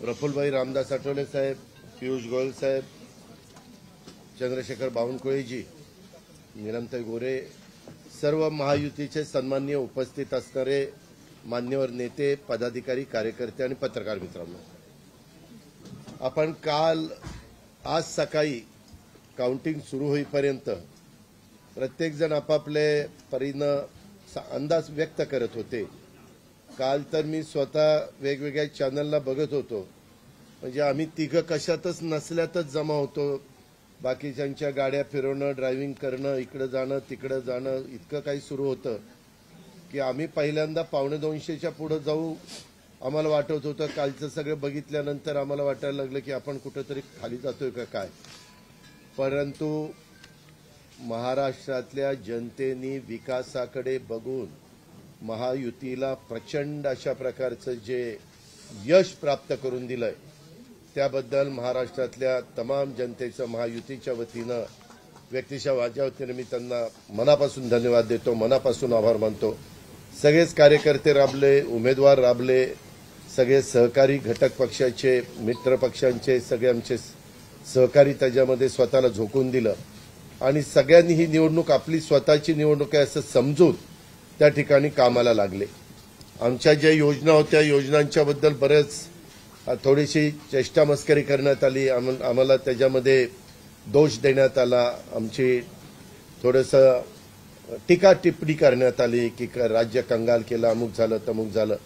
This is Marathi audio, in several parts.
प्रफुल्लभाई रामदास आठवले साहेब, पियुष गोयल साहेब, चंद्रशेखर बावनकुळेजी, नीलमताई गोरे, सर्व महायुतीचे सन्माननीय उपस्थित असणारे मान्यवर नेते, पदाधिकारी, कार्यकर्ते आणि पत्रकार मित्रांनो, आपण आज सकाळी काउंटिंग सुरू होईपर्यंत प्रत्येकजण आपापले परीनं अंदाज व्यक्त करत होते। काल तर मी स्वतः वेगवेगळ्या चॅनलला बघत होतो, म्हणजे आम्ही तिघं कशातच नसल्यातच जमा होतो, बाकीच्यांच्या गाड्या फिरवणं, ड्रायव्हिंग करणं, इकडे जाणं तिकडे जाणं, इतकं काही सुरू होतं की आम्ही पहिल्यांदा 1:45च्या पुढे जाऊ आम्हाला वाटत होतं। कालचं सगळं बघितल्यानंतर आम्हाला वाटायला लागलं की आपण कुठेतरी खाली जातोय का काय, परंतु महाराष्ट्रातल्या जनतेने विकासाकडे बघून महायुतीला प्रचंड अशा प्रकारचं जे यश प्राप्त करून दिलंय त्याबद्दल महाराष्ट्रातल्या तमाम जनतेचं महायुतीच्या वतीनं व्यक्तिशः माझ्या वतीनं मी त्यांना मनापासून धन्यवाद देतो, मनापासून आभार मानतो। सगळेच कार्यकर्ते राबले, उमेदवार राबले, सगळे सहकारी घटक पक्षाचे, मित्र पक्षांचे सगळे आमचे सहकारी त्याच्यामध्ये स्वतःला झोकून दिलं आणि सगळ्यांनी ही निवडणूक आपली स्वतःची निवडणूक आहे असं समजून त्या ठिकाणी कामाला लागले। आमच्या ज्या योजना होत्या योजनांच्या बद्दल बरेच थोडीशी चेष्टा मस्करी करण्यात आली, आम्हाला त्याच्यामध्ये दोष देण्यात आला, आमची थोडंसं टीका टिप्पणी करण्यात आली की राज्य कंगाल केलं, अमुक झालं तमुक झालं,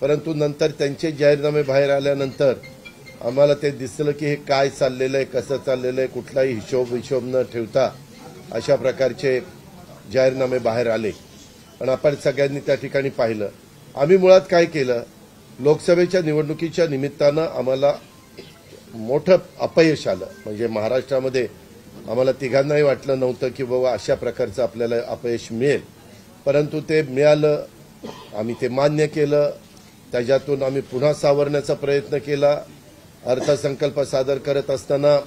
परंतु नंतर त्यांचे जाहीरनामे बाहेर आल्यानंतर आम्हाला ते दिसलं की हे काय चाललेलं आहे, कसं चाललेलं आहे, कुठलाही हिशोब न ठेवता अशा प्रकारचे जाहीरनामे बाहेर आले आणि आपण सगळ्यांनी त्या ठिकाणी पाहिलं। आम्ही मुळात काय केलं, लोकसभेच्या निवडणुकीच्या निमित्तानं आम्हाला मोठं अपयश आलं, म्हणजे महाराष्ट्रामध्ये आम्हाला तिघांनाही वाटलं नव्हतं की बाबा अशा प्रकारचं आपल्याला अपयश मिळेल, परंतु ते मिळालं, आम्ही ते मान्य केलं, त्याच्यातून आम्ही पुन्हा सावरण्याचा प्रयत्न केला। अर्थसंकल्प सादर करत असताना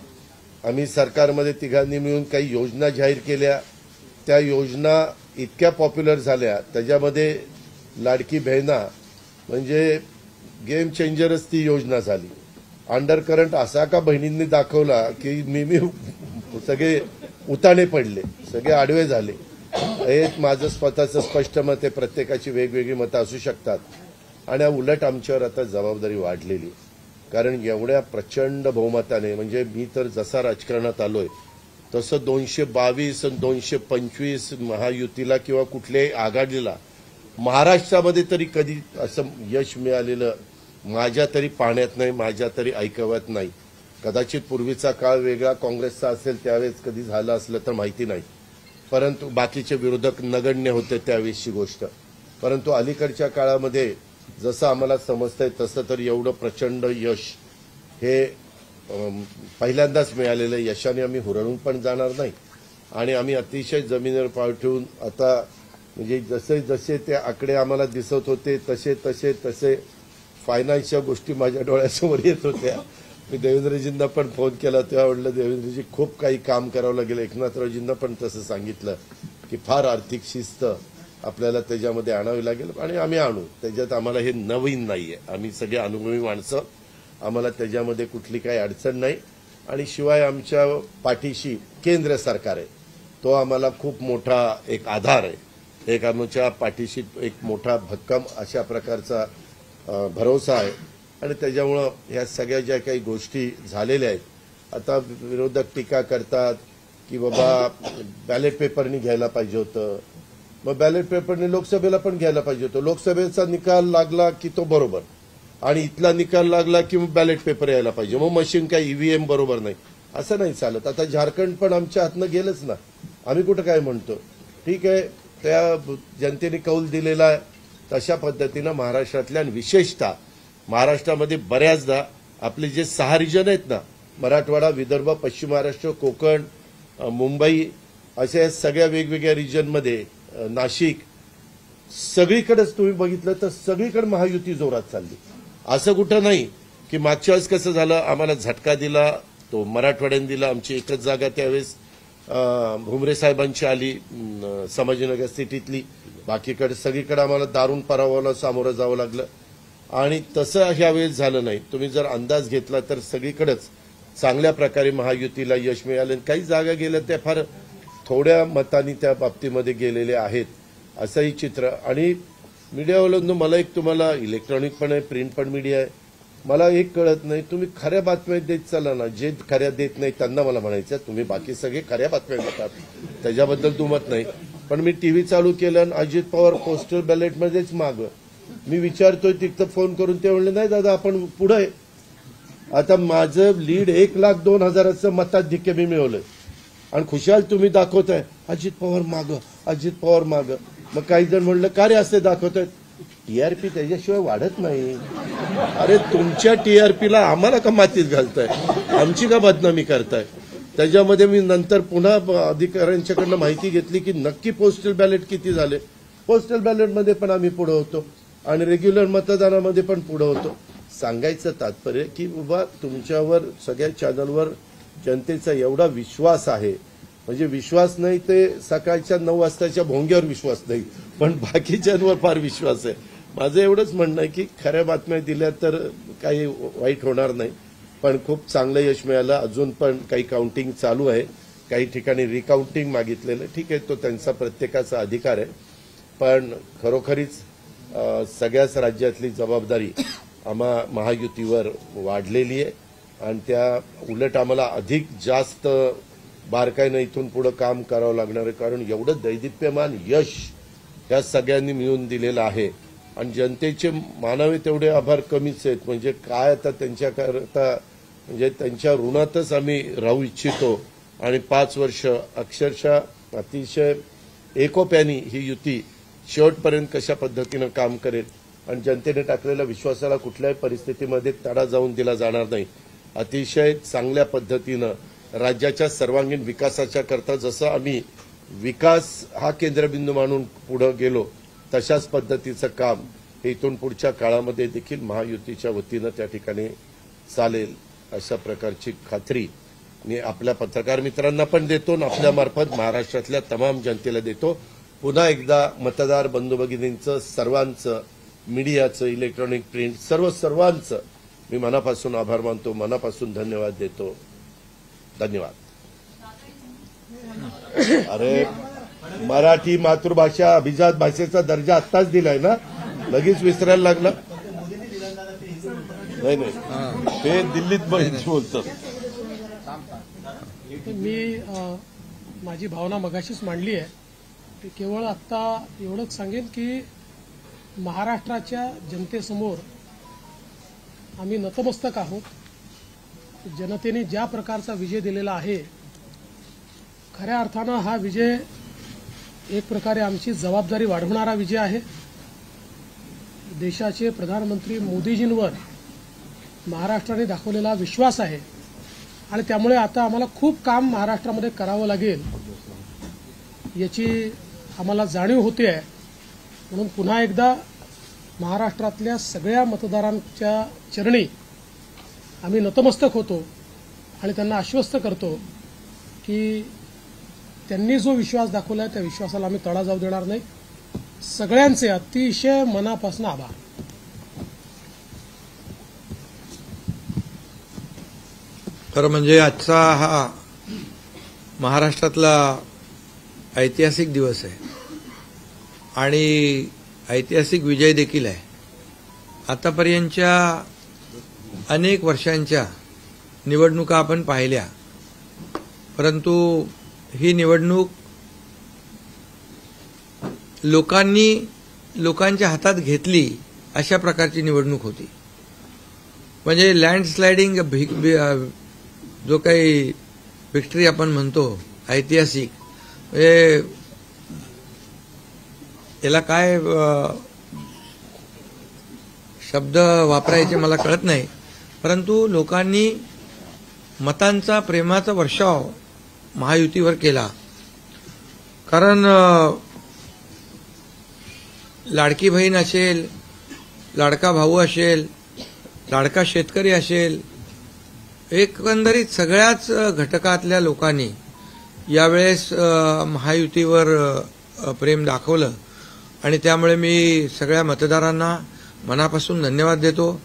आम्ही सरकारमध्ये तिघांनी मिळून काही योजना जाहीर केल्या, त्या योजना इतक्या पॉप्युलर झाल्या, त्याच्यामध्ये लाडकी बहिणा म्हणजे गेम चेंजरच ती योजना झाली। अंडर करंट असा का बहिणींनी दाखवला की मी सगळे उताणे पडले, सगळे आडवे झाले। हे माझं स्वतःचं स्पष्ट मत आहे, प्रत्येकाची वेगवेगळी मतं असू शकतात आणि उलट आमच्यावर आता जबाबदारी वाढलेली, कारण एवढ्या प्रचंड बहुमताने, म्हणजे मी तर जसा राजकारणात आलोय तसं 222 आणि 225 महायुतीला किंवा कुठल्याही आघाडीला महाराष्ट्रामध्ये तरी कधी असं यश मिळालेलं माझ्या तरी पाहण्यात नाही, माझ्या तरी ऐकवत नाही। कदाचित पूर्वीचा काळ वेगळा काँग्रेसचा असेल त्यावेळेस कधी झालं असलं तर माहिती नाही, परंतु बाकीचे विरोधक नगण्य होते त्यावेळेसची गोष्ट, परंतु अलीकडच्या काळामध्ये जसं आम्हाला समजतंय तसं तर एवढं प्रचंड यश हे पहिल्यांदाच मिळालेलं यशाने आम्ही हुरळून पण जाणार नाही आणि आम्ही अतिशय जमिनीवर पाय ठेवून आता म्हणजे जसे जसे ते आकडे आम्हाला दिसत होते तसे तसे तसे फायनान्सच्या गोष्टी माझ्या डोळ्यासमोर येत होत्या। मी देवेंद्रजींना पण फोन केला तेव्हा म्हटलं देवेंद्रजी खूप काही काम करावं लागेल, एकनाथरावजींना पण तसं सांगितलं की फार आर्थिक शिस्त आपल्याला त्याच्यामध्ये आणावी लागेल आणि आम्ही आणू, त्याच्यात आम्हाला हे नवीन नाहीये, आम्ही सगळे अनुभवी माणसं, आम्हाला त्याच्यामध्ये कुठली काही अडचण नाही आणि शिवाय आमच्या पाठीशी केंद्र सरकार आहे, तो आम्हाला खूप मोठा एक आधार आहे, एक आमच्या पाठीशी एक मोठा भक्कम अशा प्रकारचा भरोसा आहे आणि त्याच्यामुळं ह्या सगळ्या ज्या काही गोष्टी झालेल्या आहेत, आता विरोधक टीका करतात की बाबा बॅलेट पेपरनी घ्यायला पाहिजे होतं, मग बॅलेट पेपरने लोकसभेला पण घ्यायला पाहिजे होतं, लोकसभेचा निकाल लागला की तो बरोबर आणि इथला निकाल लागला की मग बॅलेट पेपर यायला पाहिजे, मग मशीन काय ईव्हीएम बरोबर नाही, असं नाही चालत। आता झारखंड पण आमच्या हातनं गेलंच ना, आम्ही कुठं काय म्हणतो, ठीक आहे त्या जनतेने कौल दिलेला आहे, तशा पद्धतीनं महाराष्ट्रातल्या विशेषतः महाराष्ट्रामध्ये बऱ्याचदा आपले जे 6 रिजन आहेत ना, मराठवाडा, विदर्भ, पश्चिम महाराष्ट्र, कोकण, मुंबई, अशा सगळ्या वेगवेगळ्या रिजनमध्ये, नाशिक, सगळीकडेच तुम्ही बघितलं तर सगळीकडे महायुती जोरात चालली। असं कुठं नाही की मागच्या वेळेस कसं झालं, आम्हाला झटका दिला तो मराठवाड्याने दिला, आमची एकच जागा त्यावेळेस भुमरे साहेबांची आली संभाजीनगर सिटीतली, बाकीकडे सगळीकडे आम्हाला दारुण पराभवाला सामोरं जावं लागलं। आणि तसं ह्यावेळेस झालं नाही. तुम्ही जर अंदाज घेतला तर सगळीकडेच चांगल्या प्रकारे महायुतीला यश मिळालं. काही जागा गेल्या त्या फार थोड्या मतांनी त्या बाबतीमध्ये गेलेले आहेत असंही चित्र. आणि मीडियावाल्यांनो, मला एक तुम्हाला इलेक्ट्रॉनिक पण आहे, प्रिंट पण मीडिया आहे, मला एक कळत नाही, तुम्ही खऱ्या बातम्या देत चाला ना. जे खऱ्या देत नाही त्यांना मला म्हणायचं तुम्ही बाकी सगळे खऱ्या बातम्या देतात, त्याच्याबद्दल दुमत नाही. पण मी टीव्ही चालू केलं आणि अजित पवार पोस्टल बॅलेटमध्येच माग. मी विचारतोय तिथं फोन करून, ते म्हणले नाही दादा आपण पुढे. आता माझं लीड 1,02,000 मताधिक्य मी मिळवलंय आणि खुशाल तुम्ही दाखवताय अजित पवार माग, अजित पवार माग. मग काही जण म्हणलं का रे असे दाखवतायत, टीआरपी त्याच्याशिवाय वाढत नाही. अरे तुमच्या टीआरपीला आम्हाला का मातीत घालताय, आमची का बदनामी करताय. त्याच्यामध्ये मी नंतर पुन्हा अधिकाऱ्यांच्याकडनं माहिती घेतली की नक्की पोस्टल बॅलेट किती झाले. पोस्टल बॅलेटमध्ये पण आम्ही पुढे होतो आणि रेग्युलर मतदानामध्ये पण पुढे होतो. सांगायचं तात्पर्य की बाबा तुमच्यावर सगळ्या चॅनलवर जनतेचा एवढा विश्वास आहे, म्हणजे विश्वास नाही ते सकाळच्या 9 वाजताच्या भोंग्यावर विश्वास नाही, पण बाकीच्यांवर फार विश्वास आहे. माझं एवढंच म्हणणं आहे की खऱ्या बातम्या दिल्या तर काही वाईट होणार नाही. पण खूप चांगलं यश मिळालं. अजून पण काही काउंटिंग चालू आहे, काही ठिकाणी रिकाउंटिंग मागितलेलं. ठीक आहे, तो त्यांचा प्रत्येकाचा अधिकार आहे. पण खरोखरीच सगळ्याच राज्यातली जबाबदारी आम्हा महायुतीवर वाढलेली आहे आणि त्या उलट आम्हाला अधिक जास्त बारकाईनं इथून पुढे काम करावं लागणार आहे. कारण एवढं दैदिप्यमान यश या सगळ्यांनी मिळवून दिलेलं आहे आणि जनतेचे मानावे तेवढे आभार कमीच आहेत. म्हणजे काय आता त्यांच्याकरता, म्हणजे त्यांच्या ऋणातच आम्ही राहू इच्छितो. आणि 5 वर्ष अक्षरशः अतिशय एकोप्याने ही युती शेवटपर्यंत कशा पद्धतीनं काम करेल आणि जनतेने टाकलेल्या विश्वासाला कुठल्याही परिस्थितीमध्ये तडा जाऊन दिला जाणार नाही. अतिशय चांगल्या पद्धतीनं राज्याच्या सर्वांगीण विकासाच्या करता जसं आम्ही विकास हा केंद्रबिंदू मानून पुढे गेलो, तशाच पद्धतीचं काम इथून पुढच्या काळामध्ये देखील महायुतीच्या वतीनं त्या ठिकाणी चालेल अशा प्रकारची खात्री मी आपल्या पत्रकार मित्रांना पण देतो आणि आपल्यामार्फत महाराष्ट्रातल्या तमाम जनतेला देतो. पुन्हा एकदा मतदार बंधू भगिनींचं, सर्वांचं, मीडियाचं, इलेक्ट्रॉनिक प्रिंट सर्वांचं मी मनापासून आभार मानतो, मनापासून धन्यवाद देतो. धन्यवाद. अरे मराठी मातृभाषा अभिजात भाषेचा दर्जा आत्ताच दिलाय ना, लगेच विसरायला लागला. नाही ते दिल्लीत बोलतात. मी माझी भावना मगाशीच मांडली आहे. केवळ आत्ता एवढंच सांगेन की महाराष्ट्राच्या जनतेसमोर आम्ही नतमस्तक आहोत. जनतेने ज्या प्रकारचा विजय दिलेला आहे, खऱ्या अर्थानं हा विजय एक प्रकारे आमची जबाबदारी वाढवणारा विजय आहे. देशाचे प्रधानमंत्री मोदीजींवर महाराष्ट्राने दाखवलेला विश्वास आहे आणि त्यामुळे आता आम्हाला खूप काम महाराष्ट्रामध्ये करावं लागेल याची आम्हाला जाणीव होते आहे. म्हणून पुन्हा एकदा महाराष्ट्रातल्या सगळ्या मतदारांच्या चरणी आम्ही नतमस्तक होतो आणि त्यांना आश्वस्त करतो की त्यांनी जो विश्वास दाखवला आहे त्या विश्वासाला आम्ही तडा जाऊ देणार नाही. सगळ्यांचे अतिशय मनापासून आभार. खरं म्हणजे आजचा हा महाराष्ट्रातला ऐतिहासिक दिवस आहे आणि ऐतिहासिक विजय देखील आहे. आतापर्यंतच्या अनेक वर्षांच्या निवडणुका आपण पाहिल्या, परंतु ही निवडणूक लोकांच्या हातात घेतली अशा प्रकारची निवडणूक होती. म्हणजे लँडस्लायडिंग जो काही विक्ट्री आपण म्हणतो ऐतिहासिक, म्हणजे याला काय शब्द वापरायचे मला कळत नाही, परंतु लोकांनी मतांचा, प्रेमाचा वर्षाव महायुतीवर केला. कारण लाडकी बहीण असेल, लाडका भाऊ असेल, लाडका शेतकरी असेल, एकंदरीत सगळ्याच घटकातल्या लोकांनी यावेळेस महायुतीवर प्रेम दाखवलं आणि त्यामुळे मी सगळ्या मतदारांना मनापासून धन्यवाद देतो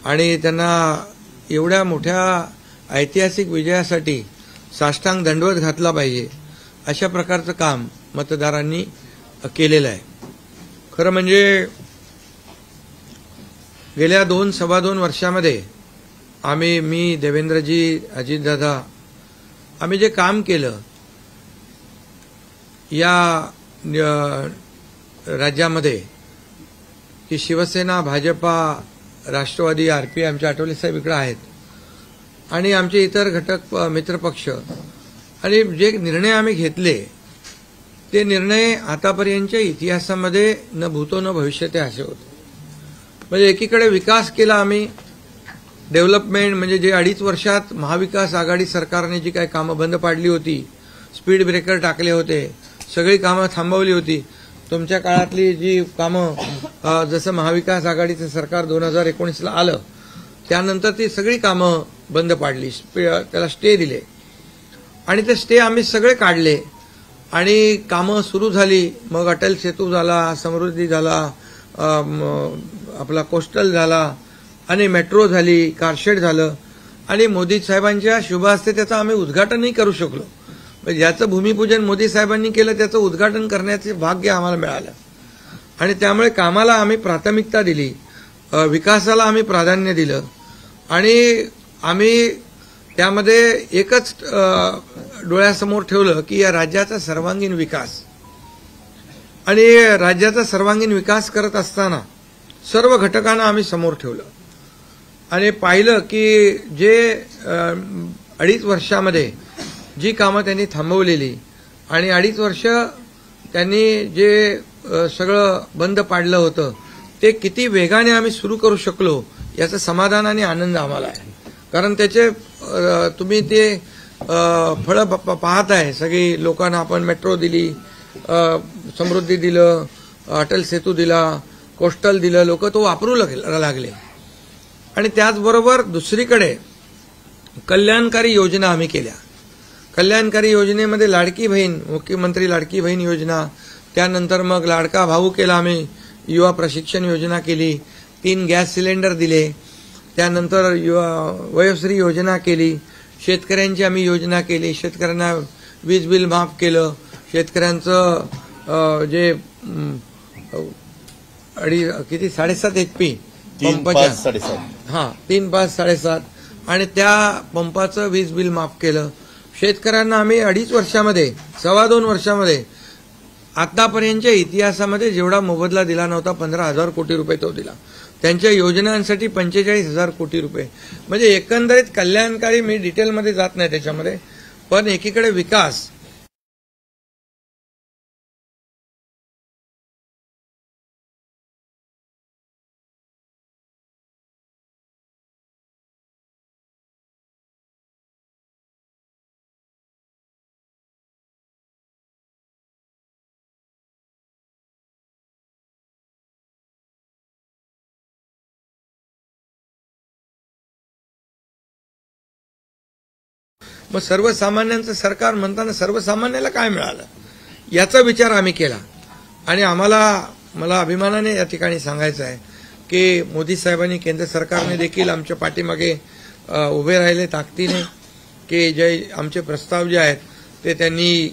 आणि त्यांना एवढ्या मोठ्या ऐतिहासिक विजयासाठी साष्टांग दंडवत घातला पाहिजे अशा प्रकारचं काम मतदारांनी केलेलं आहे. खरं म्हणजे गेल्या 2-2.25 वर्षामध्ये मी, देवेंद्रजी, अजितदादा आम्ही जे काम केलं या राज्यामध्ये की शिवसेना, भाजपा, राष्ट्रवादी, आरपीआय, आमचे आठवले साहेब इकडे आहेत आणि आमचे इतर घटक मित्रपक्ष आणि जे निर्णय आम्ही घेतले ते निर्णय आतापर्यंतच्या इतिहासामध्ये न भूतो न भविष्यते असे होते. म्हणजे एकीकडे विकास केला आम्ही, डेव्हलपमेंट म्हणजे जे 2.5 वर्षात महाविकास आघाडी सरकारने जी काही कामं बंद पाडली होती, स्पीड ब्रेकर टाकले होते, सगळी कामं थांबवली होती. तुमच्या काळातली जी कामं जसं महाविकास आघाडीचं सरकार 2019ला आलं त्यानंतर ती सगळी कामं बंद पाडली, त्याला स्टे दिले आणि ते स्टे आम्ही सगळे काढले आणि कामं सुरू झाली. मग अटल सेतू झाला, समृद्धी झाला, आपला कोस्टल झाला आणि मेट्रो झाली, कारशेड झालं आणि मोदी साहेबांच्या शुभ हस्ते त्याचं आम्ही उद्घाटनही करू शकलो. ज्याचं भूमिपूजन मोदी साहेबांनी केलं त्याचं उद्घाटन करण्याचे भाग्य आम्हाला मिळालं आणि त्यामुळे कामाला आम्ही प्राथमिकता दिली, विकासाला आम्ही प्राधान्य दिलं आणि आम्ही त्यामध्ये एकच डोळ्यासमोर ठेवलं की या राज्याचा सर्वांगीण विकास आणि राज्याचा सर्वांगीण विकास करत असताना सर्व घटकांना आम्ही समोर ठेवलं आणि पाहिलं की जे 2.5 वर्षामध्ये जी कामं त्यांनी थांबवलेली आणि 2.5 वर्ष त्यांनी जे सगळं बंद पाडलं होतं ते किती वेगाने आम्ही सुरू करू शकलो याचं समाधान आणि आनंद आम्हाला आहे. कारण त्याचे तुम्ही ते फळं पाहत आहे. सगळी लोकांना आपण मेट्रो दिली, समृद्धी दिलं, अटल सेतू दिला, कोस्टल दिलं, लोक तो वापरू लागले आणि त्याचबरोबर दुसरीकडे कल्याणकारी योजना आम्ही केल्या. कल्याणकारी योजनेमध्ये लाडकी बहीण, मुख्यमंत्री लाडकी बहीण योजना, त्यानंतर मग लाडका भाऊ केला आम्ही, युवा प्रशिक्षण योजना केली, 3 गॅस सिलेंडर दिले, त्यानंतर वयोश्री योजना केली, शेतकऱ्यांची आम्ही योजना केली, शेतकऱ्यांना वीज बिल माफ केलं, शेतकऱ्यांचं जे 7.5 HP पंपाच्या 3, 5, 7.5 आणि त्या पंपाचं वीज बिल माफ केलं. शेतकऱ्यांना आम्ही 2.5 वर्षामध्ये 2.25 वर्षामध्ये आतापर्यंतच्या इतिहासामध्ये जेवढा मोबदला दिला नव्हता 15,000 कोटी रुपये तो दिला. त्यांच्या योजनांसाठी 45,000 कोटी रुपये. म्हणजे एकंदरीत कल्याणकारी, मी डिटेलमध्ये जात नाही त्याच्यामध्ये, पण एकीकडे विकास मग सर्वसामान्यांचं सरकार म्हणताना सर्वसामान्याला काय मिळालं याचा विचार आम्ही केला आणि मला अभिमानाने या ठिकाणी सांगायचं आहे की मोदी साहेबांनी, केंद्र सरकारने देखील आमच्या पाठीमागे उभे राहिले ताकदीने की जे आमचे प्रस्ताव जे आहेत ते त्यांनी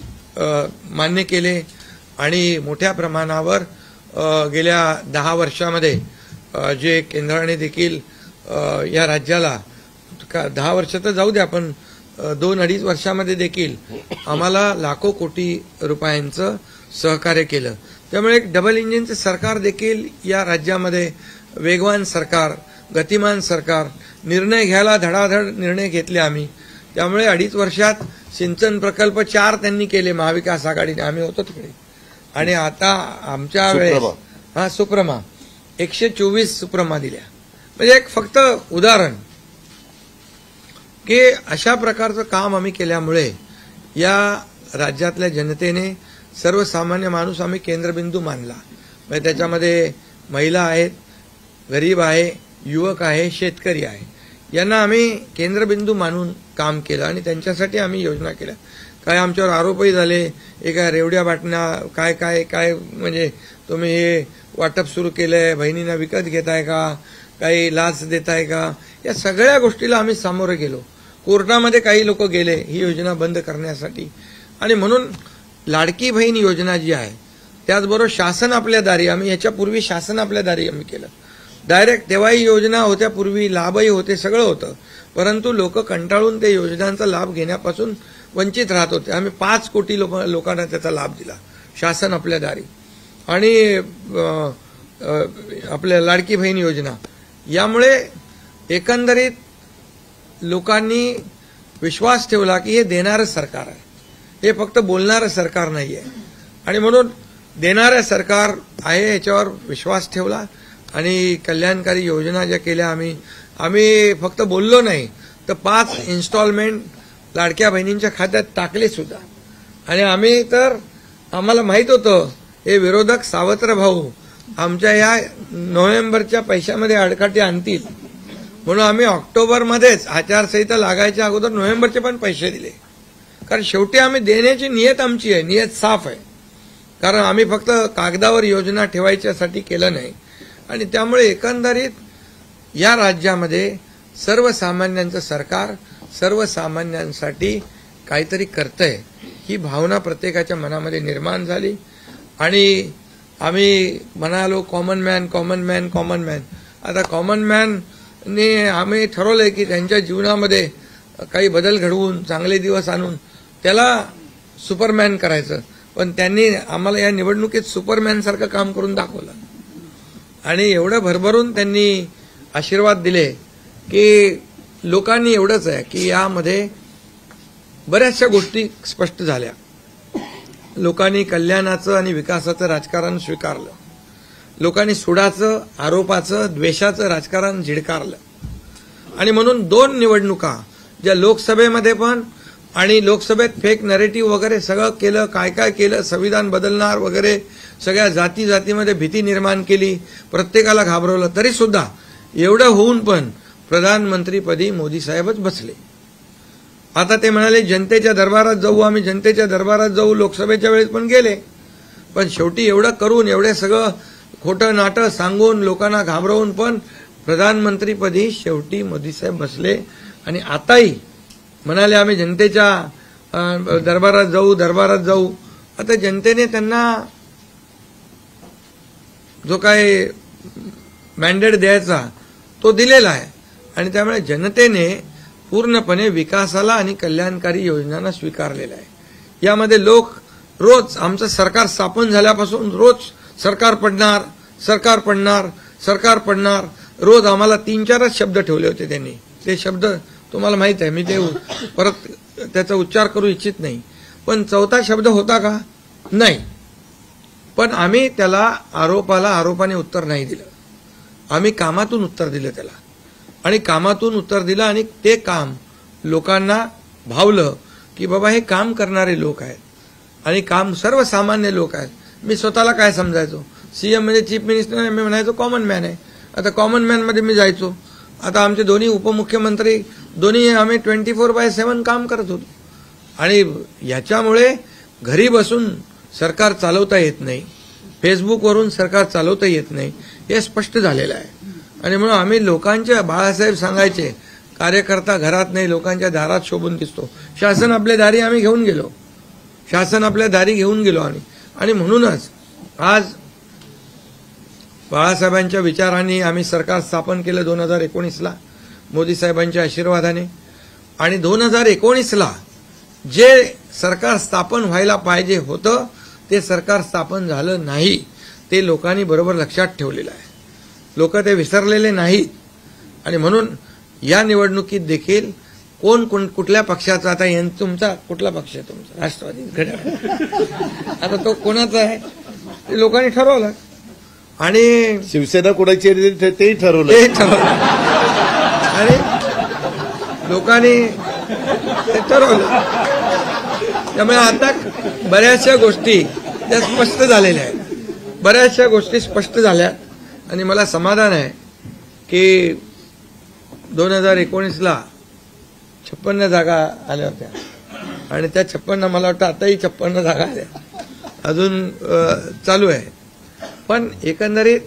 मान्य केले आणि मोठ्या प्रमाणावर गेल्या 10 वर्षामध्ये जे केंद्राने देखील या राज्याला 10 वर्ष तर जाऊ द्या, पण 2-2.5 वर्षामध्ये देखील आम्हाला लाखो कोटी रुपयांचं सहकार्य केलं. त्यामुळे एक डबल इंजिनचं सरकार देखील या राज्यामध्ये, वेगवान सरकार, गतिमान सरकार, निर्णय घ्यायला धडाधड निर्णय घेतले आम्ही. त्यामुळे 2.5 वर्षात सिंचन प्रकल्प 4 त्यांनी केले महाविकास आघाडीने, आम्ही होतो तिकडे. आणि आता आमच्या वेळेस सुप्रमा 124 सुप्रमा दिल्या. म्हणजे एक फक्त उदाहरण की अशा प्रकारचं काम आम्ही केल्यामुळे या राज्यातल्या जनतेने, सर्वसामान्य माणूस आम्ही केंद्रबिंदू मानला. म्हणजे त्याच्यामध्ये महिला आहेत, गरीब आहे, युवक आहे, शेतकरी आहे, यांना आम्ही केंद्रबिंदू मानून काम केलं आणि त्यांच्यासाठी आम्ही योजना केल्या. काय आमच्यावर आरोपही झाले, एका रेवड्या बाटण्या काय काय काय म्हणजे तुम्ही हे वाटप सुरू केलंय, बहिणींना विकत घेताय का, काही लाच देताय का, या सगळ्या गोष्टीला आम्ही सामोरे गेलो. कोर्टामध्ये काही लोक गेले ही योजना बंद करण्यासाठी. आणि म्हणून लाडकी बहीण योजना जी आहे त्याचबरोबर शासन आपल्या दारी, आम्ही याच्यापूर्वी शासन आपल्या दारी आम्ही केलं डायरेक्ट. तेव्हाही योजना होत्या, पूर्वी लाभही होते, सगळं होतं, परंतु लोक कंटाळून त्या योजनांचा लाभ घेण्यापासून वंचित राहत होते. आम्ही 5 कोटी लोकांना त्याचा लाभ दिला शासन आपल्या दारी. आणि आपल्या लाडकी बहीण योजना यामुळे एकंदरीत लोकांनी विश्वास ठेवला की हे देणारं सरकार आहे, हे फक्त बोलणारं सरकार नाही आहे. आणि म्हणून देणारं सरकार आहे याच्यावर विश्वास ठेवला आणि कल्याणकारी योजना ज्या केल्या आम्ही फक्त बोललो नाही तर 5 इन्स्टॉलमेंट लाडक्या बहिणींच्या खात्यात टाकले सुद्धा. आणि आम्ही तर आम्हाला माहित होतं हे विरोधक सावत्र भाऊ आमच्या या नोव्हेंबरच्या पैशामध्ये अडकाटी आणतील, म्हणून आम्ही ऑक्टोबरमध्येच आचारसंहिता लागायच्या अगोदर नोव्हेंबरचे पण पैसे दिले. कारण शेवटी आम्ही देण्याची नियत आमची आहे, नियत साफ आहे. कारण आम्ही फक्त कागदावर योजना ठेवायच्यासाठी केलं नाही. आणि त्यामुळे एकंदरीत या राज्यामध्ये सर्वसामान्यांचं सरकार सर्वसामान्यांसाठी काहीतरी करतंय ही भावना प्रत्येकाच्या मनामध्ये निर्माण झाली. आणि आम्ही म्हणालो common man common man common man. आता कॉमन मॅनने आम्ही ठरवलंय की त्यांच्या जीवनामध्ये काही बदल घडवून चांगले दिवस आणून त्याला सुपरमॅन करायचं. पण त्यांनी आम्हाला या निवडणुकीत सुपरमॅनसारखं काम करून दाखवलं आणि एवढं भरभरून त्यांनी आशीर्वाद दिले की लोकांनी एवढंच आहे की यामध्ये बऱ्याचशा गोष्टी स्पष्ट झाल्या. लोकांनी कल्याणाचं आणि विकासाचं राजकारण स्वीकारलं. लोकांनी सुडाचं, आरोपाचं, द्वेषाचं राजकारण झिडकारलं. आणि म्हणून 2 निवडणुका ज्या लोकसभेमध्ये पण आणि लोकसभेत फेक नरेटिव्ह वगैरे सगळं केलं, काय काय केलं, संविधान बदलणार वगैरे, सगळ्या जातीमध्ये भीती निर्माण केली, प्रत्येकाला घाबरवलं, तरी सुद्धा एवढं होऊन पण प्रधानमंत्रीपदी मोदी साहेबच बसले. आता ते म्हणाले जनतेच्या दरबारात जाऊ, आम्ही जनतेच्या दरबारात जाऊ, लोकसभेच्या वेळेस पण गेले. पण शेवटी एवढं करून, एवढे सगळं खोटं नाटं सांगून, लोकांना घाबरवून पण प्रधानमंत्रीपदी शेवटी मोदी साहेब बसले. आणि आताही म्हणाले आम्ही जनतेच्या दरबारात जाऊ. आता जनतेने त्यांना जो काय मॅन्डेट द्यायचा तो दिलेला आहे. आणि त्यामुळे जनतेने पूर्णपणे विकासाला आणि कल्याणकारी योजनांना स्वीकारलेला आहे. यामध्ये लोक रोज आमचं सरकार स्थापन झाल्यापासून रोज सरकार पडणार, सरकार पडणार, सरकार पडणार, रोज आम्हाला 3-4च शब्द ठेवले होते त्यांनी. ते शब्द तुम्हाला माहित आहे, मी ते परत त्याचा उच्चार करू इच्छित नाही. पण 4था शब्द होता का? नाही. पण आम्ही त्याला आरोपाने उत्तर नाही दिलं. आम्ही कामातून उत्तर दिलं त्याला. आणि कामातून उत्तर दिलं आणि ते काम लोकांना भावलं की बाबा हे काम करणारे लोक आहेत आणि काम सर्वसामान्य लोक आहेत. मी स्वतःला काय समजायचो, सीएम म्हणजे चीफ मिनिस्टर, मी म्हणायचो कॉमन मॅन आहे. आता कॉमन मॅनमध्ये मी जायचो. आता आमचे दोन्ही उपमुख्यमंत्री दोन्ही आम्ही 24/7 काम करत होतो. आणि याच्यामुळे घरी बसून सरकार चालवता येत नाही, फेसबुकवरून सरकार चालवता येत नाही, हे स्पष्ट झालेलं आहे. आणि म्हणून आम्ही लोकांच्या, बाळासाहेब सांगायचे, कार्यकर्ता घरात नाही लोकांच्या दारात शोभून दिसतो. शासन आपल्या दारी आम्ही घेऊन गेलो, शासन आपल्या दारी घेऊन गेलो आम्ही. आणि म्हणूनच आज बाळासाहेबांच्या विचारांनी आम्ही सरकार स्थापन केलं 2019ला मोदी साहेबांच्या आशीर्वादाने. आणि 2019ला जे सरकार स्थापन व्हायला पाहिजे होतं ते सरकार स्थापन झालं नाही, ते लोकांनी बरोबर लक्षात ठेवलेलं आहे. लोक ते विसरलेले नाहीत. आणि म्हणून या निवडणुकीत देखील कोण कुठल्या पक्षाचा, आता तुमचा कुठला पक्ष आहे तुमचा? राष्ट्रवादी घड्याळ. आता तो कोणाचा आहे ते लोकांनी ठरवलं. आणि शिवसेना कोणाची आहे तेही ठरवलं. आणि लोकांनी ते ठरवलं. त्यामुळे आता बऱ्याचशा गोष्टी त्या स्पष्ट झालेल्या आहेत, बऱ्याचशा गोष्टी स्पष्ट झाल्या. आणि मला समाधान आहे की 2019ला 56 जागा आल्या होत्या आणि त्या 56 मला वाटतं आताही 56 जागा आल्या, अजून चालू आहे. पण एकंदरीत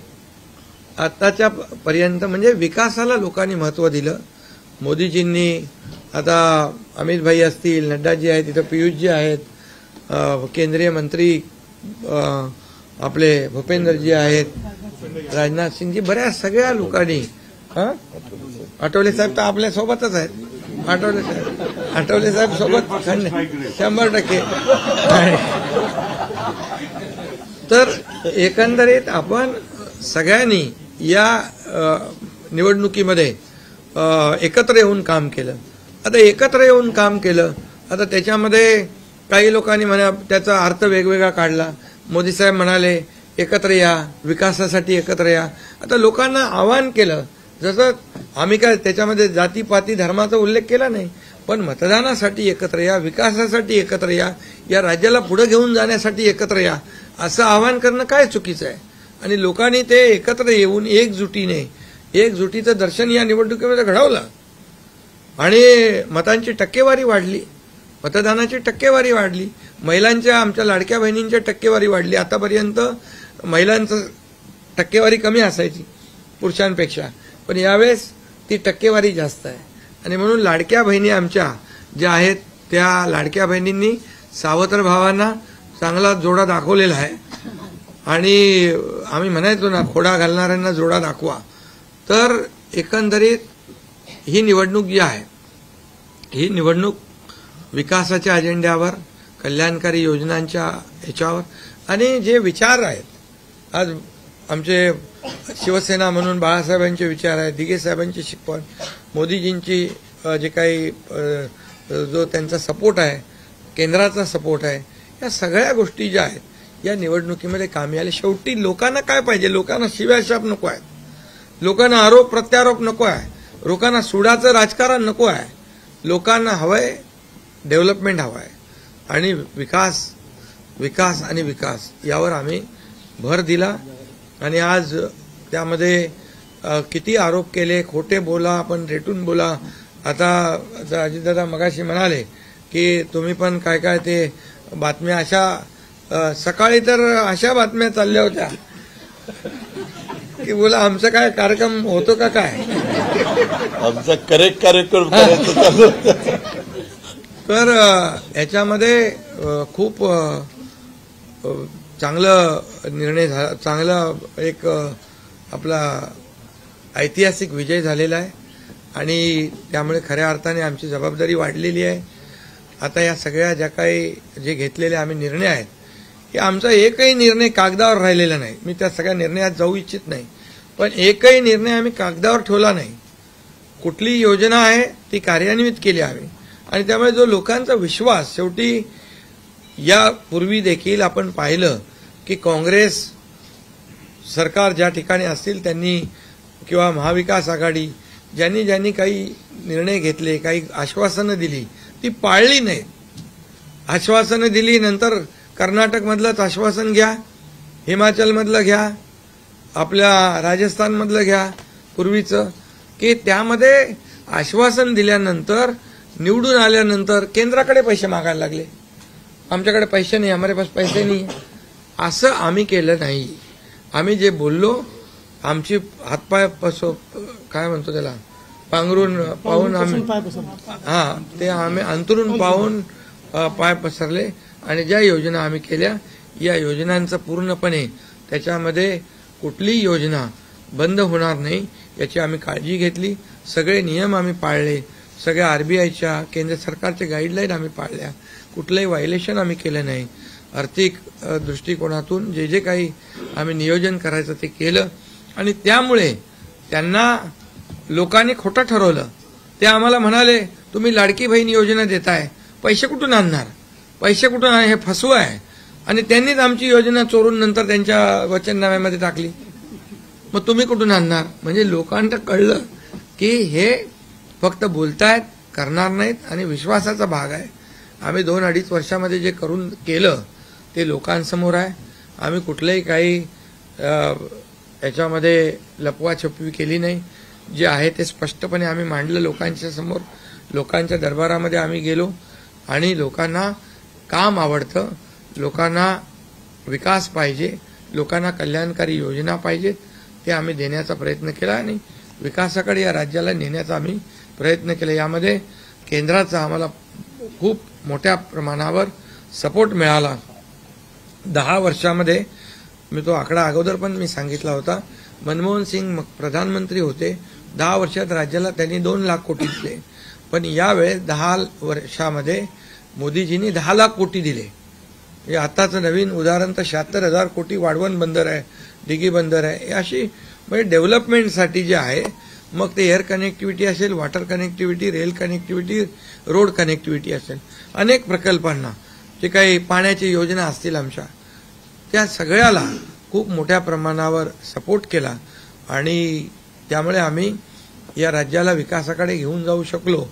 आताच्या पर्यंत म्हणजे विकासाला लोकांनी महत्व दिलं. मोदीजींनी आता अमित भाई असतील, नड्डाजी आहेत, तिथं पियुषजी आहेत, केंद्रीय मंत्री आपले भूपेंद्रजी आहेत, राजनाथ सिंगजी, बऱ्याच सगळ्या लोकांनी, आठवले साहेब तर आपल्या सोबतच आहेत, आठवले साहेब सोबत 100%. तर एकंदरीत आपण सगळ्यांनी या निवडणुकीमध्ये एकत्र येऊन काम केलं. आता एकत्र येऊन काम केलं, आता त्याच्यामध्ये काही लोकांनी म्हणा त्याचा अर्थ वेगवेगळा काढला. मोदी साहेब म्हणाले एकत्र या, विकासासाठी एकत्र या. आता लोकांना आवाहन केलं, जसं आम्ही काय त्याच्यामध्ये जातीपाती धर्माचा उल्लेख केला नाही, पण मतदानासाठी एकत्र या, विकासासाठी एकत्र या, या राज्याला पुढे घेऊन जाण्यासाठी एकत्र या, असं आवाहन करणं काय चुकीचं आहे. आणि लोकांनी ते एकत्र येऊन एकजुटीचं दर्शन या निवडणुकीमध्ये घडवलं आणि मतांची टक्केवारी वाढली, मतदानाची टक्केवारी वाढली, महिलांच्या, आमच्या लाडक्या बहिणींच्या टक्केवारी वाढली. आतापर्यंत महिलांचं टक्केवारी कमी असायची पुरुषांपेक्षा, पण यावेळेस ती टक्केवारी जास्त आहे. आणि म्हणून लाडक्या बहिणी आमच्या ज्या आहेत त्या लाडक्या बहिणींनी सावत्र भावांना चांगला जोडा दाखवलेला आहे. आणि आम्ही म्हणायचो ना, खोडा घालणाऱ्यांना जोडा दाखवा. तर एकंदरीत ही निवडणूक जी आहे, ही निवडणूक विकासाच्या अजेंड्यावर, कल्याणकारी योजनांच्या ह्याच्यावर आणि जे विचार आहेत, आज आमचे शिवसेना म्हणून बाळासाहेबांचे विचार आहेत, दिघे साहेबांची शिकवण, मोदीजींची जे काही जो त्यांचा सपोर्ट आहे, केंद्राचा सपोर्ट आहे, या सगळ्या गोष्टी ज्या आहेत या निवडणुकीमध्ये कामी आल्या. शेवटी लोकांना काय पाहिजे? लोकांना शिव्याशाप नको आहेत, लोकांना आरोप प्रत्यारोप नको आहे, लोकांना सुडाचं राजकारण नको आहे. लोकांना हवंय डेव्हलपमेंट हवं आहे आणि विकास आणि विकास यावर आम्ही भर दिला. आणि आज त्यामध्ये किती आरोप केले, खोटे बोला, आपण रेटून बोला. आता अजितदादा मगाशी म्हणाले की तुम्ही पण काय काय ते बातम्या अशा, सकाळी तर अशा बातम्या चालल्या होत्या की बोला आमचा काय कार्यक्रम होतो का काय, आमचा करेक्ट कार्यक्रम करायचं चालू. तर याच्यामध्ये खूप चांगलं निर्णय झाला, चांगला एक आपला ऐतिहासिक विजय झालेला आहे आणि त्यामुळे खऱ्या अर्थाने आमची जबाबदारी वाढलेली आहे. आता या सगळ्या ज्या काही जे घेतलेले आम्ही निर्णय आहेत, की आमचा एकही निर्णय कागदावर राहिलेला नाही. मी त्या सगळ्या निर्णयात जाऊ इच्छित नाही, पण एकही निर्णय आम्ही कागदावर ठेवला नाही. कुठली योजना आहे ती कार्यान्वित केली आम्ही. आणि त्यामुळे जो लोकांचा विश्वास, शेवटी यापूर्वी देखील आपण पाहिलं की काँग्रेस सरकार ज्या ठिकाणी असतील त्यांनी किंवा महाविकास आघाडी ज्यांनी काही निर्णय घेतले, काही आश्वासनं दिली, ती पाळली नाहीत. आश्वासनं दिली, नंतर कर्नाटकमधलंच आश्वासन घ्या, हिमाचलमधलं घ्या, आपल्या राजस्थानमधलं घ्या पूर्वीचं, की त्यामध्ये आश्वासन दिल्यानंतर निवडून आल्यानंतर केंद्राकडे पैसे मागायला लागले. आमच्याकडे पैसे नाही, हमारे पास पैसे नाही. असं आम्ही केलं नाही. आम्ही जे बोललो, आमची हातपाय काय म्हणतो त्याला, पांघरून पाहून आम्ही ते आम्ही अंतरून पाहून पाय पसरले आणि ज्या योजना आम्ही केल्या, या योजनांचं पूर्णपणे त्याच्यामध्ये कुठलीही योजना बंद होणार नाही याची आम्ही काळजी घेतली. सगळे नियम आम्ही पाळले, सगळ्या आरबीआयच्या, केंद्र सरकारच्या गाईडलाईन आम्ही पाळल्या, कुठलंही व्हायलेशन आम्ही केलं नाही. आर्थिक दृष्टिकोनातून जे काही आम्ही नियोजन करायचं ते केलं आणि त्यामुळे त्यांना लोकांनी खोटं ठरवलं. ते आम्हाला म्हणाले तुम्ही लाडकी बहीण योजना देताय, पैसे कुठून आणणार, पैसे कुठून हे फसवं आहे. आणि त्यांनीच आमची योजना चोरून नंतर त्यांच्या वचननाम्यामध्ये टाकली. मग तुम्ही कुठून आणणार? म्हणजे लोकांना कळलं की हे फक्त बोलतायत, करणार नाहीत आणि विश्वासाचा भाग आहे. आम्ही 2-2.5 वर्षामध्ये जे करून केलं ते लोकांसमोर आहे. आम्ही कुठलंही काही याच्यामध्ये लपवाछपवी केली नाही. जे आहे ते स्पष्टपणे आम्ही मांडलं लोकांच्या समोर. लोकांच्या दरबारामध्ये आम्ही गेलो आणि लोकांना काम आवडतं, लोकांना विकास पाहिजे, लोकांना कल्याणकारी योजना पाहिजेत ते आम्ही देण्याचा प्रयत्न केला आणि विकासाकडे या राज्याला नेण्याचा आम्ही प्रयत्न केला. यामध्ये केंद्राचा आम्हाला खूप मोठ्या प्रमाणावर सपोर्ट मिळाला. 10 वर्षामध्ये मी तो आकडा अगोदर पण मी सांगितला होता. मनमोहन सिंग प्रधानमंत्री होते, 10 वर्षात राज्याला त्यांनी 2 लाख कोटी दिले, पण यावेळेस 10 वर्षामध्ये मोदीजींनी 10 लाख कोटी दिले. म्हणजे आताचं नवीन उदाहरण तर 76,000 कोटी वाढवण बंदर आहे, दिघी बंदर आहे, अशी म्हणजे डेव्हलपमेंटसाठी जे आहे, मग ते एअर कनेक्टिव्हिटी असेल, water connectivity, rail connectivity, road connectivity असेल, अनेक प्रकल्पांना जे काही पाण्याची योजना असतील आमच्या, त्या सगळ्याला खूप मोठ्या प्रमाणावर सपोर्ट केला आणि त्यामुळे आम्ही या राज्याला विकासाकडे घेऊन जाऊ शकलो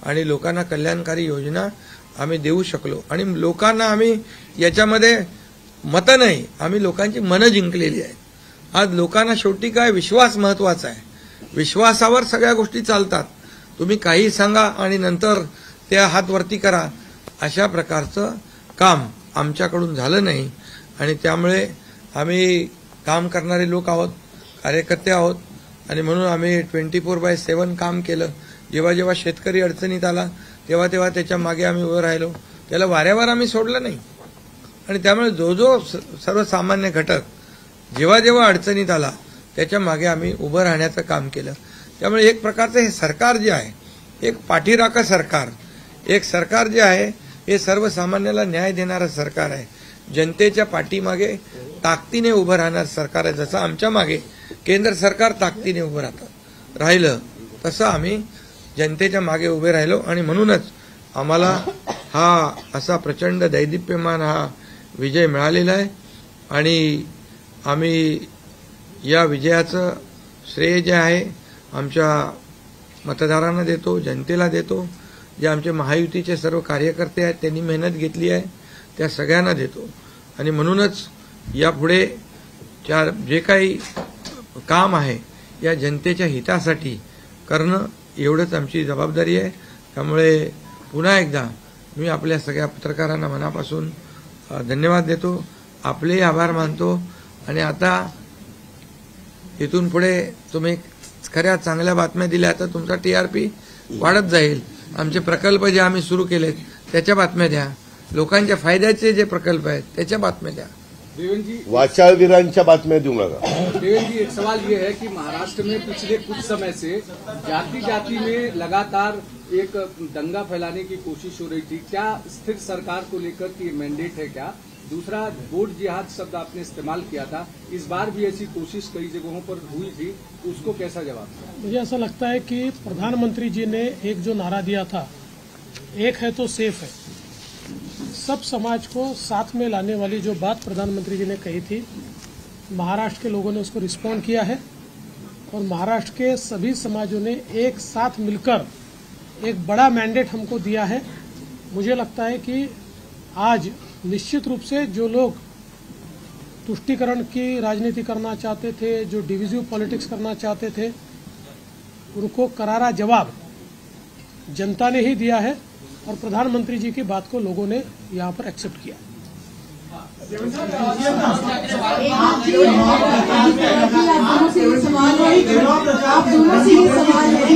आणि लोकांना कल्याणकारी योजना आम्ही देऊ शकलो. आणि लोकांना आम्ही याच्यामध्ये मतं नाही, आम्ही लोकांची मनं जिंकलेली आहेत. आज लोकांना शेवटी काय विश्वास महत्वाचा आहे. विश्वासावर सगळ्या गोष्टी चालतात. तुम्ही काही सांगा आणि नंतर त्या हात वरती करा, अशा प्रकारचं काम आमच्याकडून झालं नाही. आणि त्यामुळे आम्ही काम करणारे लोक आहोत, कार्यकर्ते आहोत आणि म्हणून आम्ही 24/7 काम केलं. जेव्हा जेव्हा शेतकरी अडचणीत आला तेव्हा तेव्हा त्याच्या मागे आम्ही उभं राहिलो, त्याला वाऱ्यावर आम्ही सोडलं नाही. आणि त्यामुळे जो जो सर्वसामान्य घटक जेव्हा जेव्हा अडचणीत आला त्याच्या मागे आम्ही उभं राहण्याचं काम केलं. त्यामुळे एक प्रकारचं हे सरकार जे आहे, एक पाठीराखा सरकार, एक सरकार जे आहे हे सर्वसामान्याला न्याय देणारं सरकार आहे. जनतेच्या पाठीमागे ताकदीने उभं राहणार सरकार आहे. जसं आमच्या मागे केंद्र सरकार ताकदीने उभं राहिलं तसं आम्ही जनतेच्या मागे उभे राहिलो आणि म्हणूनच आम्हाला हा असा प्रचंड दैदिप्यमान हा विजय मिळालेला आहे. आणि आम्ही या विजयाचं श्रेय जे आहे आमच्या मतदारांना देतो, जनतेला देतो. जे आमचे महायुतीचे सर्व कार्यकर्ते आहेत त्यांनी मेहनत घेतली आहे त्या सगळ्यांना देतो. आणि म्हणूनच यापुढे जे काही काम आहे या जनतेच्या हितासाठी करणं एवढंच आमची जबाबदारी आहे. त्यामुळे पुन्हा एकदा मी आपल्या सगळ्या पत्रकारांना मनापासून धन्यवाद देतो, आपलेही आभार मानतो. आणि आता इथून पुढे तुम्ही खऱ्या चांगल्या बातम्या दिल्या तर तुमचा TRP वाढत जाईल. आमचे प्रकल्प जे आम्ही सुरू केलेत त्याच्या बातम्या द्या, लोकांच्या फायद्याचे जे प्रकल्प आहेत त्याच्या बातम्या द्या. वाचाळवीरांच्या बातम्या देऊ नका. देवेंद्र जी, एक सवाल ये है कि महाराष्ट्र में पिछले कुछ समय से जाति जाति में लगातार एक दंगा फैलाने की कोशिश हो रही थी. क्या स्थिर सरकार को लेकर की मैंडेट है क्या? दूसरा, वोट जिहाद शब्द आपने इस्तेमाल किया था, इस बार भी ऐसी कोशिश कई जगहों पर हुई थी, उसको कैसा जवाब दिया? मुझे ऐसा लगता है कि प्रधानमंत्री जी ने एक जो नारा दिया था, एक है तो सेफ है, सब समाज को साथ में लाने वाली जो बात प्रधानमंत्री जी ने कही थी, महाराष्ट्र के लोगों ने उसको रिस्पॉन्ड किया है और महाराष्ट्र के सभी समाजों ने एक साथ मिलकर एक बड़ा मैंडेट हमको दिया है. मुझे लगता है कि आज निश्चित रूप से जो लोग तुष्टीकरण की राजनीति करना चाहते थे, जो डिविजिव पॉलिटिक्स करना चाहते थे, उनको करारा जवाब जनता ने ही दिया है और प्रधानमंत्री जी की बात को लोगों ने यहाँ पर एक्सेप्ट किया. आप दोनों से ये सवाल है,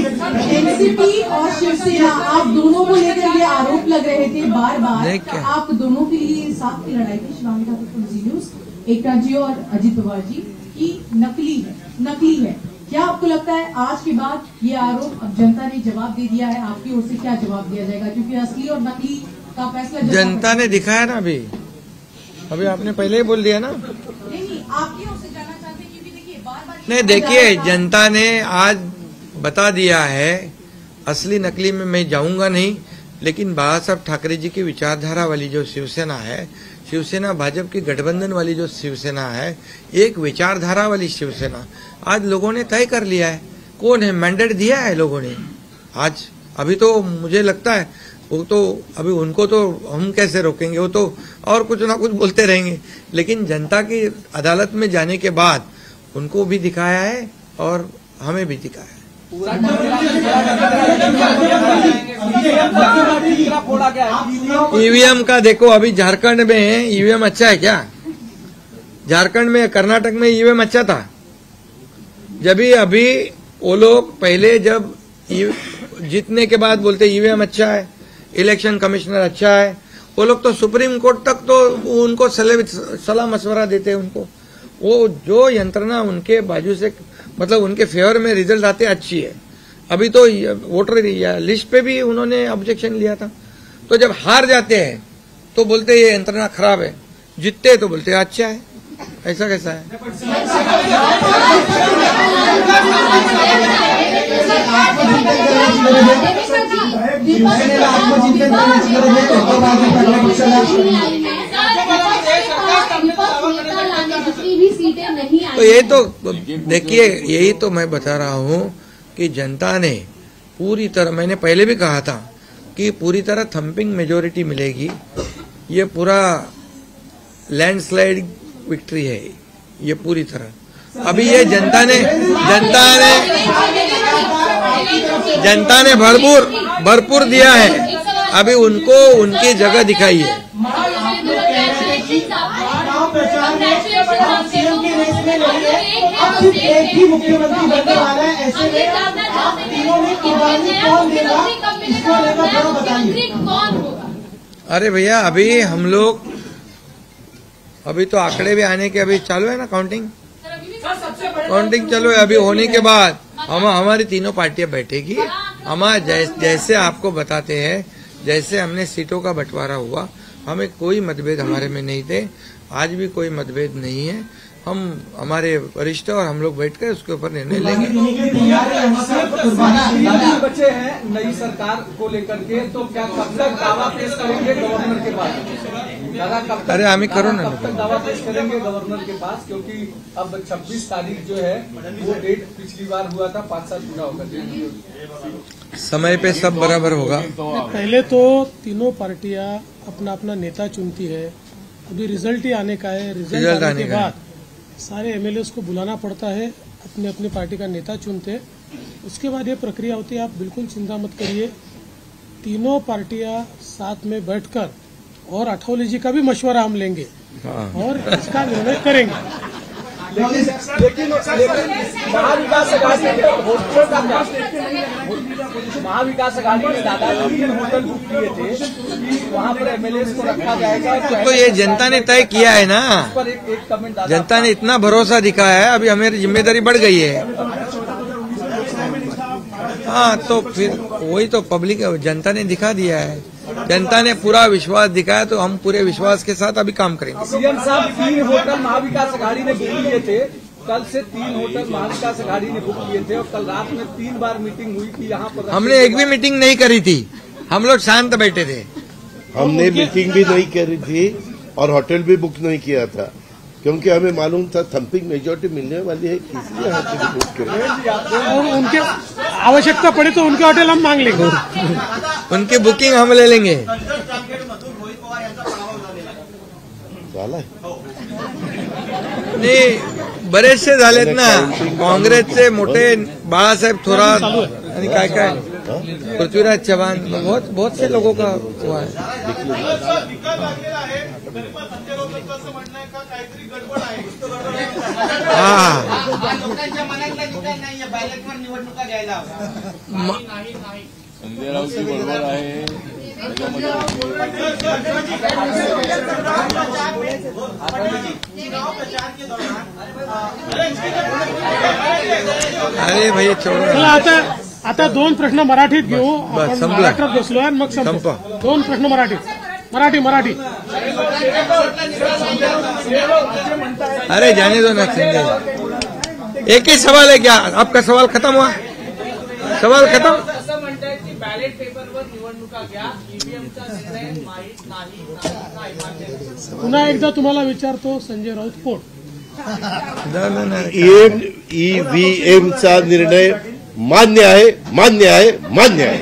एनसीपी और शिवसेना, आप दोनों को लेकर ये आरोप लग रहे थे बार बार, आप दोनों के लिए साथ की लड़ाई थी, शिवानी ठाकुर जी न्यूज, एकता जी और अजित पवार जी, की नकली है. क्या आपको लगता है आज के बाद ये आरोप अब जनता ने जवाब दे दिया है, आपकी ओर से क्या जवाब दिया जाएगा? क्योंकि असली और नकली का फैसला जनता ने दिखाया ना. अभी आपने पहले ही बोल दिया ना. नहीं, आपकी ओर से जाना चाहते हैं क्योंकि देखिए बार नहीं, देखिए जनता ने आज बता दिया है, असली नकली में मैं जाऊंगा नहीं, लेकिन बाला साहब ठाकरे जी की विचारधारा वाली जो शिवसेना है, शिवसेना भाजपा की गठबंधन वाली जो शिवसेना है, एक विचारधारा वाली शिवसेना आज लोगों ने तय कर लिया है. कौन है, मैंडेट दिया है लोगों ने आज. अभी तो मुझे लगता है वो तो अभी उनको तो हम कैसे रोकेंगे, वो तो और कुछ ना कुछ बोलते रहेंगे, लेकिन जनता की अदालत में जाने के बाद उनको भी दिखाया है और हमें भी दिखाया है. ईवीएम का देखो, अभी झारखंड में ईवीएम अच्छा है क्या? झारखंड में, कर्नाटक में ईवीएम अच्छा था। जब भी अभी वो लोग पहले जब जीतने के बाद बोलते ईवीएम अच्छा है, इलेक्शन कमिश्नर अच्छा है, वो लोग तो सुप्रीम कोर्ट तक तो उनको सलाह मशवरा देते हैं उनको। वो जो यंत्रणा उनके बाजू से मतलब उनके फेवर में रिजल्ट आते अच्छी है। अभी तो वोटर लिस्ट पे भी उन्होंने ऑब्जेक्शन लिया था। तो जब हार जाते हैं तो बोलते ये यंत्रणा खराब है, जीतते तो बोलते अच्छा है। ऐसा कैसा है? तो ये तो देखिए, यही तो मैं बता रहा हूँ कि जनता ने पूरी तरह, मैंने पहले भी कहा था कि पूरी तरह थम्पिंग मेजोरिटी मिलेगी। ये पूरा लैंडस्लाइड विक्ट्री है ये पूरी तरह। अभी ये जनता ने भरपूर दिया है। अभी उनको उनकी जगह दिखाइए। एक ही मुख्यमंत्री बनने वाला है, ऐसे में आप तीनों में कुर्बानी कौन देगा, इसको लेकर थोड़ा बताइए। अरे भैया, अभी हम लोग अभी तो आंकड़े भी आने के अभी चालू है ना, काउंटिंग चालू है। अभी होने के बाद हमारी तीनों पार्टियां बैठेगी। हम जैसे आपको बताते हैं, जैसे हमने सीटों का बंटवारा हुआ, हमें कोई मतभेद हमारे में नहीं थे, आज भी कोई मतभेद नहीं है। हम हमारे वरिष्ठ और हम लोग बैठकर उसके ऊपर निर्णय लेंगे। बचे हैं नई सरकार को लेकर के, तो क्या कब तक दावा पेश करेंगे गवर्नर के पास? दादा कब तक? अरे हमें करो ना, कब तक दावा पेश करेंगे गवर्नर के पास? क्योंकि अब 26 तारीख जो है वो डेट पिछली बार हुआ था, 5 साल पूरा होगा। समय पे सब बराबर होगा। पहले तो तीनों पार्टियां अपना अपना नेता चुनती है। अभी रिजल्ट ही आने का है। रिजल्ट आने के बाद सारे एमएलएस को बुलाना पड़ता है, अपने अपनी पार्टी का नेता चुनते, उसके बाद ये प्रक्रिया होती है। आप बिल्कुल चिंता मत करिए, तीनों पार्टियां साथ में बैठकर और अठौले जी का भी मशवरा हम लेंगे और इसका निर्णय करेंगे। लेकिन महाविकास अघाड़ी ने दादा 3 होटल बुक किए थे कि वहाँ पर एमएलए को रखा जाएगा। तो ये जनता ने तय किया है ना, पर एक कमेंट जनता ने इतना भरोसा दिखाया है। अभी हमारी जिम्मेदारी बढ़ गई है। हाँ, तो फिर वही तो पब्लिक जनता ने दिखा दिया है। जनता ने पूरा विश्वास दिखाया, तो हम पूरे विश्वास के साथ अभी काम करेंगे। सीएम साहब 3 होटल महाविकास अघाड़ी ने बुक किए थे। कल से 3 होटल महाविकास अघाड़ी ने बुक किए थे और कल रात में 3 बार मीटिंग हुई थी यहाँ पर। हमने एक भी मीटिंग नहीं करी थी, हम लोग शांत बैठे थे। हमने मीटिंग भी नहीं करी थी और होटल भी बुक नहीं किया था, क्योंकि हमें मालूम था थम्पिंग मेजोरिटी मिलने वाली है, इसलिए होटल बुक करें। और उनके आवश्यकता पड़े तो उनके होटल हम मांग लेंगे, उनकी बुकिंग हम ले लेंगे। नाही, बरेचसे झालेत ना, काँग्रेसचे मोठे बाळासाहेब थोरात आणि काय काय पृथ्वीराज चव्हाण, बहुत से लोगों का हुआ है। हाँ, संजय राऊत बरोबर आहे। अरे भाई छोड़ो। चला आता 2 प्रश्न मराठीत घेऊ। आपण संपला। महाराष्ट्रात बसलोय आणि मग संपवा। 2 प्रश्न मराठी। अरे जाने दो ना संजय, एक ही सवाल है क्या? आपका सवाल खत्म हुआ? सवाल खत्म? असं म्हणतायत की बॅलेट पेपरवर निवडणुका घ्या, ईव्हीएमचा निर्णय माहीत नाही। पुन्हा एकदा तुम्हाला विचारतो, संजय राऊत कोण? ईव्हीएमचा निर्णय मान्य आहे, मान्य आहे, मान्य आहे।